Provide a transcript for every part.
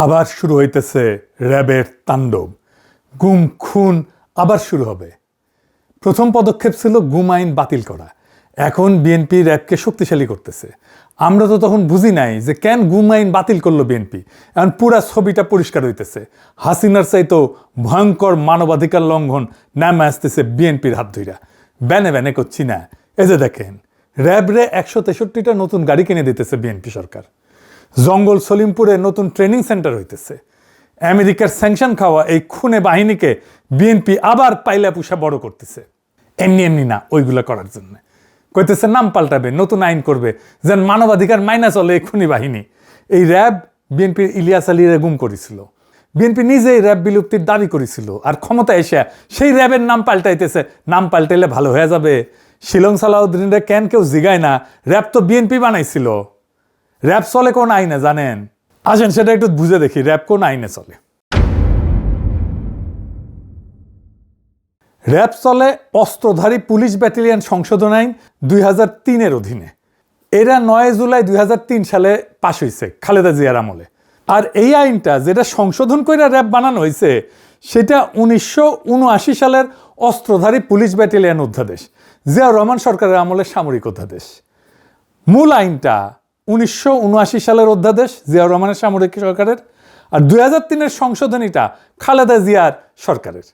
আবার শুরু হইতেছে র্যাবের তাণ্ডব। গুম খুন আবার শুরু হবে। প্রথম পদক্ষেপ ছিল গুম আইন বাতিল করা। এখন বিএনপি র্যাবকে শক্তিশালী করতেছে। আমরা তো তখন বুঝি নাই যে কেন গুম আইন বাতিল করলো বিএনপি। এখন পুরা ছবিটা পরিষ্কার হইতেছে। হাসিনার চাইতো ভয়ঙ্কর মানবাধিকার লঙ্ঘন নামে আসতেছে বিএনপির হাত ধইরা। ব্যানে ব্যানে করছি না। এই যে দেখেন, র্যাবরে 163টা নতুন গাড়ি কিনে দিতেছে বিএনপি সরকার। জঙ্গল সলিমপুরে নতুন ট্রেনিং সেন্টার হইতেছে। আমেরিকার স্যাংশন খাওয়া এই খুনে বাহিনীকে বিএনপি আবার পাইলা পুষা বড় করতেছে। এমনি এমনি না, ওইগুলো করার জন্য কইতেছে নাম পাল্টাবে, নতুন আইন করবে, যেন মানবাধিকার মাইনা চলে এই খুনি বাহিনী। এই র্যাব বিএনপির ইলিয়াস আলীরে গুম করেছিল। বিএনপি নিজেই র্যাব বিলুপ্তির দাবি করেছিল, আর ক্ষমতা এসে সেই র্যাবের নাম পাল্টাইতেছে। নাম পাল্টাইলে ভালো হয়ে যাবে? শিলং সালাউদ্দিনরে কেন কেউ জিগায় না? র্যাব তো বিএনপি বানাইছিল। র্যাব চলে কোন আইনে জানেন? আসেন সেটা একটু বুঝে দেখি, র্যাব কোন আইনে চলে। র্যাব চলে অস্ত্রধারী পুলিশ ব্যাটালিয়ন সংশোধন আইন 2003-এর অধীনে। এরা 9 জুলাই 2003 সালে পাশ হয়েছে খালেদা জিয়ার আমলে। আর এই আইনটা যেটা সংশোধন করে র্যাব বানানো হয়েছে, সেটা 1979 সালের অস্ত্রধারী পুলিশ ব্যাটালিয়ন অধ্যাদেশ, জিয়াউর রহমান সরকারের আমলের সামরিক অধ্যাদেশ। মূল আইনটা 1979 সালের অধ্যাদেশ, জিয়াউর রহমানের সামরিক সরকারের। আর 2003-এর সংশোধনীটা খালেদা জিয়ার সরকারের।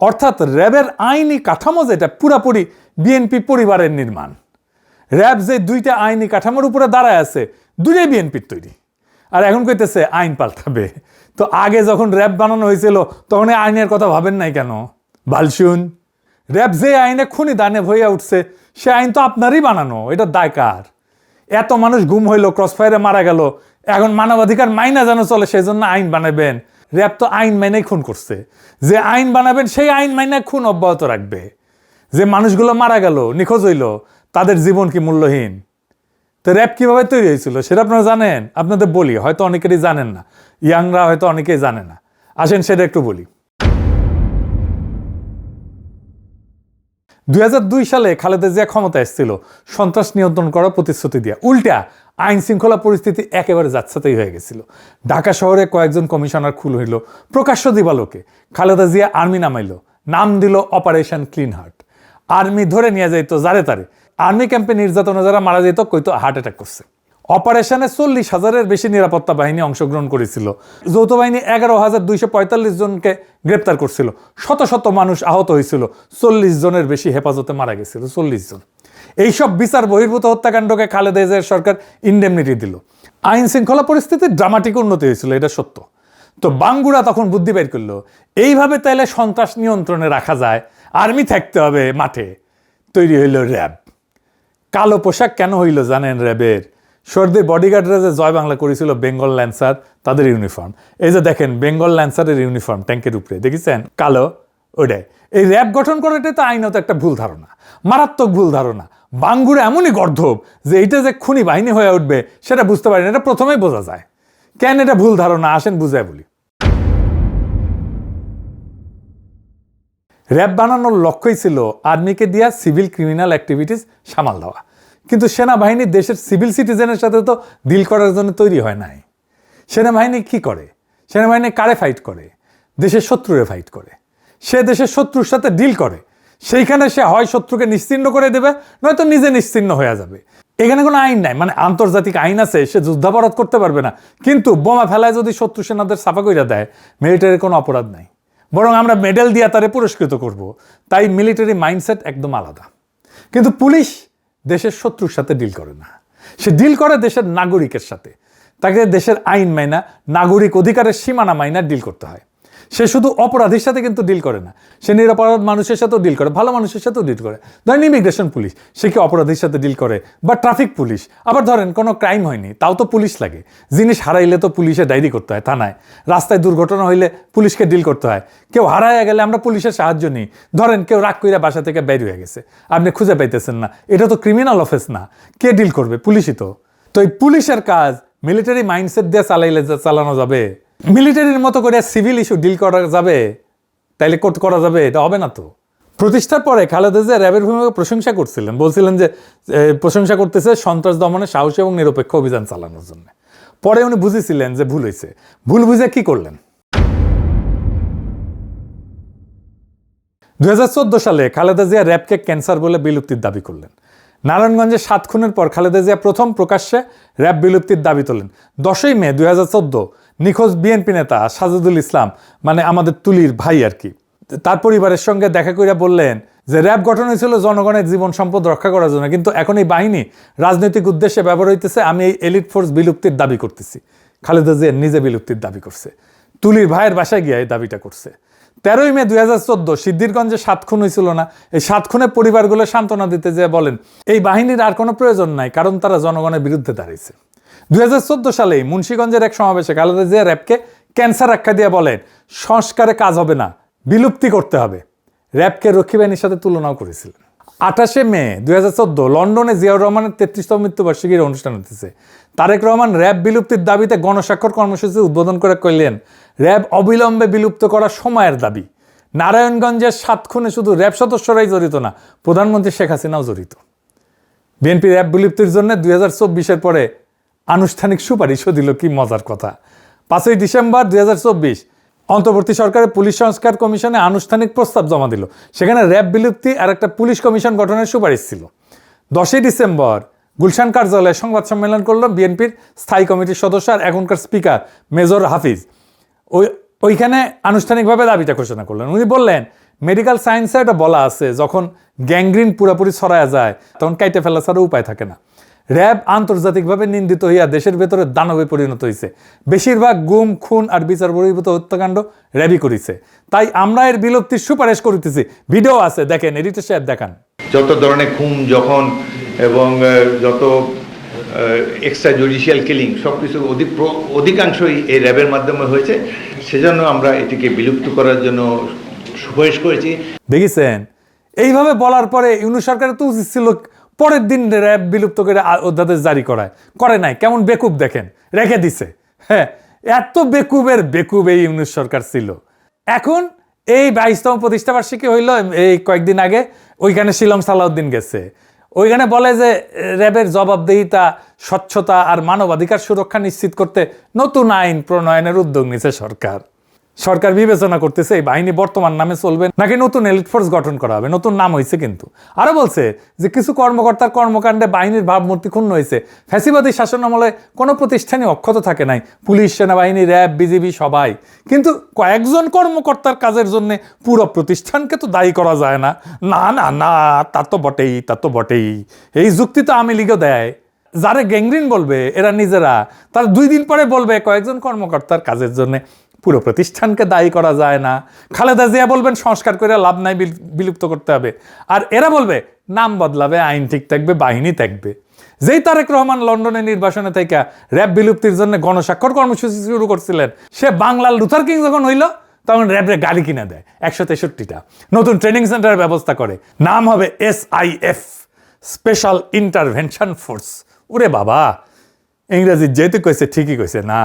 অর্থাৎ র্যাবের আইনি কাঠামো যেটা পুরাপুরি বিএনপি পরিবারের নির্মাণ। র্যাব যে দুইটা আইনি কাঠামোর উপরে দাঁড়ায় আছে, দুইটাই বিএনপির তৈরি। আর এখন কইতেছে আইন পাল্টাবে। তো আগে যখন র্যাব বানানো হয়েছিল তখন এই আইনের কথা ভাবেন নাই কেন? বালশুন, র্যাব যে আইনে খুনি দানে ভইয়া উঠছে, সে আইন তো আপনারই বানানো। এটা দায় কার? এত মানুষ গুম হইলো, ক্রসফায়ারে মারা গেল, এখন মানবাধিকার মাইনা যেন চলে সেই জন্য আইন বানাবেন? র্যাব তো আইন মাইনেই খুন করছে। যে আইন বানাবেন সেই আইন মাইনে খুন অব্যাহত রাখবে। যে মানুষগুলো মারা গেল, নিখোঁজ হইল, তাদের জীবন কি মূল্যহীন? তো র্যাব কিভাবে তৈরি হয়েছিল সেটা আপনারা জানেন? আপনাদের বলি, হয়তো অনেকেরই জানেন না, ইয়াংরা হয়তো অনেকেই জানে না। আসেন সেটা একটু বলি। 2002 সালে খালেদা জিয়া ক্ষমতা এসেছিল সন্ত্রাস নিয়ন্ত্রণ করার প্রতিশ্রুতি দিয়ে। উল্টা আইন শৃঙ্খলা পরিস্থিতি একেবারে যাচ্ছাতেই হয়ে গেছিল। ঢাকা শহরে কয়েকজন কমিশনার খুন হইল। প্রকাশ্য দিবালোকে খালেদা জিয়া আর্মি নামাইল, নাম দিল অপারেশন ক্লিন হার্ট। আর্মি ধরে নিয়ে যাইত যারে তারে। আর্মি ক্যাম্পে নির্যাতনে যারা মারা যেত কইতো হার্ট অ্যাটাক করছে। অপারেশনে 40,000-এর বেশি নিরাপত্তা বাহিনী অংশগ্রহণ করেছিল। যৌথ বাহিনী 11,245 জনকে গ্রেপ্তার করছিল। শত শত মানুষ আহত হয়েছিল। 40 জনের বেশি হেফাজতে মারা গেছিল। 40 জন। এইসব বিচার বহির্ভূত হত্যাকাণ্ডকে খালেদা জিয়ার সরকার ইন্ডেমনিটি দিল। আইন শৃঙ্খলা পরিস্থিতির ড্রামাটিক উন্নতি হয়েছিল, এটা সত্য। তো বাঙ্গুরা তখন বুদ্ধি বের করলো, এইভাবে তাইলে সন্ত্রাস নিয়ন্ত্রণে রাখা যায়, আর্মি থাকতে হবে মাঠে। তৈরি হইল র্যাব। কালো পোশাক কেন হইল জানেন র্যাবের? সর্দির বডিগার্ডরা যে জয় বাংলা করেছিল বেঙ্গল ল্যান্সার, তাদের ইউনিফর্ম। এই যে দেখেন বেঙ্গল ল্যান্সারের ইউনিফর্ম ট্যাঙ্কের উপরে দেখেছেন কালো, ওটাই। এই র্যাব গঠন করাটাই তো আইনত একটা ভুল ধারণা, মারাত্মক ভুল ধারণা। বাঙ্গুরা এমনই গর্ধব যে এইটা যে খুনি বাহিনী হয়ে উঠবে সেটা বুঝতে পারেন। এটা প্রথমেই বোঝা যায়। কেন এটা ভুল ধারণা? আসেন বুঝায় বলি। র্যাব বানানোর লক্ষ্যই ছিল আর্মিকে দিয়া সিভিল ক্রিমিনাল অ্যাক্টিভিটিস সামাল দেওয়া। কিন্তু সেনাবাহিনী দেশের সিভিল সিটিজেনের সাথে তো ডিল করার জন্য তৈরি হয় নাই। সেনাবাহিনী কি করে? সেনাবাহিনী কারে ফাইট করে? দেশের শত্রুরে ফাইট করে। সে দেশের শত্রুর সাথে ডিল করে। সেইখানে সে হয় শত্রুকে নিশ্চিহ্ন করে দেবে, নয়তো নিজে নিশ্চিহ্ন হয়ে যাবে। এখানে কোনো আইন নাই, মানে আন্তর্জাতিক আইন আছে, সে যুদ্ধাপরাধ করতে পারবে না। কিন্তু বোমা ফেলায় যদি শত্রু সেনাদের সাফা কইরা দেয়, মিলিটারির কোনো অপরাধ নাই, বরং আমরা মেডেল দিয়ে তারে পুরস্কৃত করব। তাই মিলিটারি মাইন্ডসেট একদম আলাদা। কিন্তু পুলিশ দেশের শত্রুর সাথে ডিল করে না, সে ডিল করে দেশের নাগরিকের সাথে। তাকে দেশের আইন মাইনা, নাগরিক অধিকারের সীমানা মাইনা ডিল করতে হয়। সে শুধু অপরাধীর সাথে কিন্তু ডিল করে না, সে নিরপরাধ মানুষের সাথেও ডিল করে, ভালো মানুষের সাথেও ডিল করে। ধরেন ইমিগ্রেশন পুলিশ, সে কি অপরাধীর সাথে ডিল করে? বা ট্রাফিক পুলিশ। আবার ধরেন কোনো ক্রাইম হয়নি, তাও তো পুলিশ লাগে। জিনিস হারাইলে তো পুলিশে ডায়েরি করতে হয় থানায়। রাস্তায় দুর্ঘটনা হইলে পুলিশকে ডিল করতে হয়। কেউ হারাইয়া গেলে আমরা পুলিশের সাহায্য নিই। ধরেন কেউ রাগ কইরা বাসা থেকে বের হয়ে গেছে, আপনি খুঁজে পাইতেছেন না, এটা তো ক্রিমিনাল অফেন্স না, কে ডিল করবে? পুলিশই তো। তো এই পুলিশের কাজ মিলিটারি মাইন্ডসেট দিয়ে চালানো যাবে? মিলিটারির মতো করে সিভিল ইস্যু ডিল করা যাবে? তাইলে করা যাবে? এটা হবে না তো। প্রতিষ্ঠার পরে খালেদা জিয়া র্যাবের ভূমিকা প্রশংসা করছিলেন, বলছিলেন যে প্রশংসা করতেছে সন্ত্রাস দমনে সাহসী এবং নিরপেক্ষ অভিযান চালানোর জন্য। পরে উনি বুঝেছিলেন যে ভুল হয়েছে। ভুল বুঝে কি করলেন? 2014 সালে খালেদা জিয়া র্যাবকে ক্যান্সার বলে বিলুপ্তির দাবি করলেন। নারায়ণগঞ্জে 7 খুনের পর খালেদা জিয়া প্রথম প্রকাশ্যে র্যাব বিলুপ্তির দাবি তোলেন। 10ই মে 2014 নিখোঁজ বিএনপি নেতা সাজিদুল ইসলাম, মানে আমাদের তুলির ভাই আর কি, তার পরিবারের সঙ্গে দেখা করিয়া বললেন যে র্যাব গঠন হয়েছিল জনগণের জীবন সম্পদ রক্ষা করার জন্য, কিন্তু এখন এই বাহিনী রাজনৈতিক উদ্দেশ্যে ব্যবহার হইতেছে। আমি এই এলিট ফোর্স বিলুপ্তির দাবি করতেছি। খালেদা জিয়া নিজে বিলুপ্তির দাবি করছে, তুলির ভাইয়ের বাসায় গিয়ে এই দাবিটা করছে। 13ই মে 2014 সিদ্ধিরগঞ্জে 7 খুন হয়েছিল না? এই 7 খুনের পরিবারগুলো সান্ত্বনা দিতে যেয়ে বলেন এই বাহিনীর আর কোনো প্রয়োজন নাই, কারণ তারা জনগণের বিরুদ্ধে দাঁড়িয়েছে। 2014 সালেই মুন্সিগঞ্জের এক সমাবেশে খালেদা জিয়া র্যাবকে ক্যান্সার আখ্যা দিয়ে বলেন সংস্কারে কাজ হবে না, বিলুপ্তি করতে হবে। র্যাবকে রক্ষী বাহিনীর সাথে তুলনাও করেছিলেন। 28শে মে 2014 লন্ডনে জিয়াউর রহমানের 33তম মৃত্যুবার্ষিকীর অনুষ্ঠান হতেছে। তারেক রহমান র্যাব বিলুপ্তির দাবিতে গণস্বাক্ষর কর্মসূচি উদ্বোধন করে কইলেন র্যাব অবিলম্বে বিলুপ্ত করা সময়ের দাবি। নারায়ণগঞ্জের 7 খুনে শুধু র্যাব সদস্যরাই জড়িত না, প্রধানমন্ত্রী শেখ হাসিনাও জড়িত। বিএনপি র্যাব বিলুপ্তির জন্য 2024-এর পরে আনুষ্ঠানিক সুপারিশও দিল। কি মজার কথা! 5ই ডিসেম্বর 2024 অন্তর্বর্তী সরকারের পুলিশ সংস্কার কমিশনে আনুষ্ঠানিক প্রস্তাব জমা দিল। সেখানে র্যাব বিলুপ্তি আর একটা পুলিশ কমিশন গঠনের সুপারিশ ছিল। 10ই ডিসেম্বর গুলশান কার্যালয়ে সংবাদ সম্মেলন করল বিএনপির স্থায়ী কমিটির সদস্য আর এখনকার স্পিকার মেজর হাফিজ। ওইখানে আনুষ্ঠানিকভাবে দাবিটা ঘোষণা করলেন। উনি বললেন মেডিকেল সায়েন্সে এটা বলা আছে যখন গ্যাংগ্রিন পুরোপুরি ছড়ায়া যায় তখন কাইটে ফেলা ছাড়া উপায় থাকে না। র্যাব আন্তর্জাতিকভাবে নিন্দিত হইয়া দেশের ভেতরে দানবে পরিণত হয়েছে। বেশিরভাগ গুম, খুন আর বিচার বহির্ভূত হত্যাকাণ্ড র্যাবই করেছে। তাই আমরা এর বিলুপ্তির সুপারিশ করিতেছি। ভিডিও আছে, দেখেন, এডিটর সাহেব দেখান। যত ধরনের খুন যখন এবং যত এক্সট্রা জুডিশিয়াল কিলিং সব কিছু অধিকাংশই এই র্যাবের মাধ্যমে হয়েছে। সেজন্য আমরা এটিকে বিলুপ্ত করার জন্য সুপারিশ করেছি। দেখেছেন, এইভাবে বলার পরে ইউনূস সরকারের তো উচিত ছিল পরের দিন র্যাব বিলুপ্ত করে অধ্যাদেশ জারি করে নাই। কেমন বেকুব দেখেন, রেখে দিছে। হ্যাঁ, এত বেকুব এই ইউনূস সরকার ছিল। এখন এই 22তম প্রতিষ্ঠাবার্ষিকী হইল এই কয়েকদিন আগে, ওইখানে শিলং সালাউদ্দিন গেছে। ওইখানে বলে যে র্যাবের জবাবদিহিতা, স্বচ্ছতা আর মানবাধিকার সুরক্ষা নিশ্চিত করতে নতুন আইন প্রণয়নের উদ্যোগ নিয়েছে সরকার। সরকার বিবেচনা করতেছে এই বাহিনী বর্তমান নামে চলবে নাকি নতুন এলিট ফোর্স গঠন করা হবে। নতুন নাম হয়েছে কিন্তু। আরো বলছে যে কিছু কর্মকর্তার কর্মকাণ্ডে বাহিনীর ভাবমূর্তি ক্ষুণ্ণ হয়েছে। ফ্যাসিবাদী শাসন আমলে কোনো প্রতিষ্ঠানই অক্ষত থাকে নাই, পুলিশ, সেনাবাহিনী, র্যাব, বিজিবি সবাই। কিন্তু কয়েকজন কর্মকর্তার কাজের জন্য পুরো প্রতিষ্ঠানকে তো দায়ী করা যায় না। না না না, তা তো বটেই। এই যুক্তি তো আওয়ামী লীগও দেয়। যারা গ্যাংগ্রিন বলবে এরা নিজেরা, তার 2 দিন পরে বলবে কয়েকজন কর্মকর্তার কাজের জন্য পুরো প্রতিষ্ঠানকে দায়ী করা যায় না। খালেদা জিয়া বলবেন সংস্কার করে লাভ নাই, বিলুপ্ত করতে হবে। আর এরা বলবে নাম বদলাবে, আইন ঠিক থাকবে, বাহিনী থাকবে। যেই তারেক রহমান লন্ডনে নির্বাসনে থেকে র্যাব বিলুপ্তির জন্য গণস্বাক্ষর কর্মসূচি শুরু করছিলেন, সে বাংলার লুথার কিং যখন হইল তখন র্যাবের গাড়ি কিনে দেয় 163টা, নতুন ট্রেনিং সেন্টারের ব্যবস্থা করে। নাম হবে SIF, স্পেশাল ইন্টারভেনশন ফোর্স। ওরে বাবা, ইংরেজি যেহেতু কইছে ঠিকই কইছে না।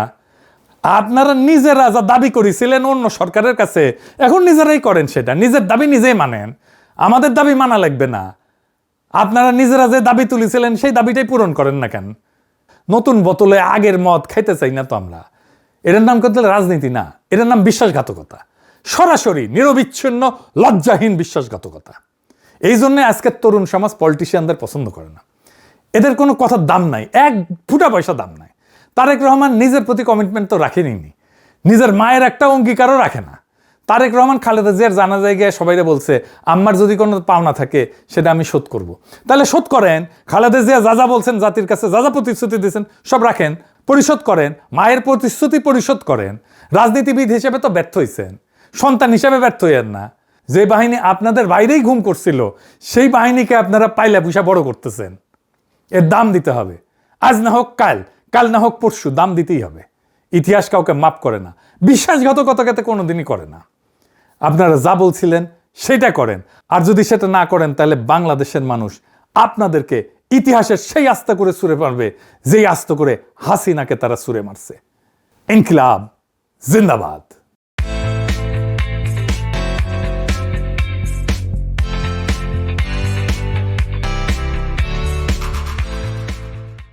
আপনারা নিজেরা যা দাবি করেছিলেন অন্য সরকারের কাছে, এখন নিজেরাই করেন সেটা। নিজের দাবি নিজেই মানেন, আমাদের দাবি মানা লাগবে না। আপনারা নিজেরা যে দাবি তুলেছিলেন সেই দাবিটাই পূরণ করেন না কেন? নতুন বোতলে আগের মদ খাইতে চাই না তো আমরা। এটার নাম করতে রাজনীতি না, এটার নাম বিশ্বাসঘাতকতা। সরাসরি নিরবিচ্ছিন্ন লজ্জাহীন বিশ্বাসঘাতকতা। এই জন্য আজকের তরুণ সমাজ পলিটিশিয়ানদের পছন্দ করে না। এদের কোনো কথার দাম নাই, 1 ফুটা পয়সা দাম নাই। তারেক রহমান নিজের প্রতি কমিটমেন্ট তো রাখেনি, নিজের মায়ের একটা অঙ্গীকারও রাখে না। তারেক রহমান খালেদা জিয়ার জানাজায় গিয়ে সবাইরে বলছে আম্মার যদি কোনো পাওনা থাকে সেটা আমি শোধ করব। তাহলে শোধ করেন। খালেদা জিয়া যা বলছেন, জাতির কাছে যা প্রতিশ্রুতি দিয়েছেন সব রাখেন, পরিশোধ করেন। মায়ের প্রতিশ্রুতি পরিশোধ করেন। রাজনীতিবিদ হিসেবে তো ব্যর্থ হয়েছেন, সন্তান হিসেবে ব্যর্থ হইয়েন না। যে বাহিনী আপনাদের বাইরেই ঘুম করছিল সেই বাহিনীকে আপনারা পাইলা পুষা বড় করতেছেন। এর দাম দিতে হবে। আজ না হোক কাল না হোক পরশু, দাম দিতেই হবে। ইতিহাস কাউকে মাপ করে না, বিশ্বাসঘাতকতাকে কোনোদিনই করে না। আপনারা যা বলছিলেন সেটা করেন, আর যদি সেটা না করেন তাহলে বাংলাদেশের মানুষ আপনাদেরকে ইতিহাসের সেই আস্তে করে ছুঁড়ে মারবে যেই আস্তে করে হাসিনাকে তারা ছুঁড়ে মারছে। ইনকিলাব জিন্দাবাদ।